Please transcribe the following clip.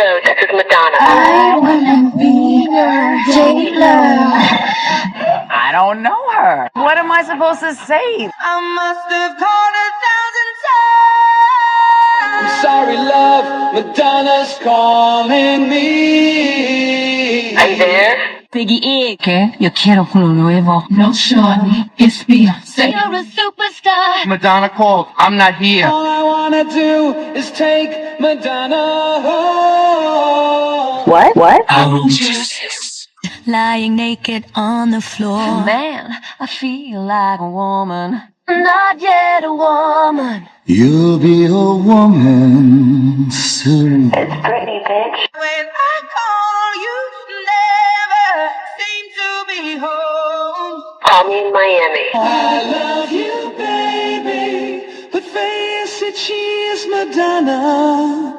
Hello, this is Madonna. I wanna be your jailer. I don't know her. What am I supposed to say? I must have called 1,000 times. I'm sorry, love, Madonna's calling me. Are you there? Peggy E. ¿Qué? Yo quiero lo nuevo. No, Shawty, it's Beyonce. You're a superstar. Madonna called. I'm not here. All I wanna do is take Madonna home. What? Lying naked on the floor. Man, I feel like a woman. Not yet a woman. You'll be a woman soon. It's Britney, bitch. When I call you, never seem to be home. Call me in Miami. I love you, baby, but face it, she is Madonna.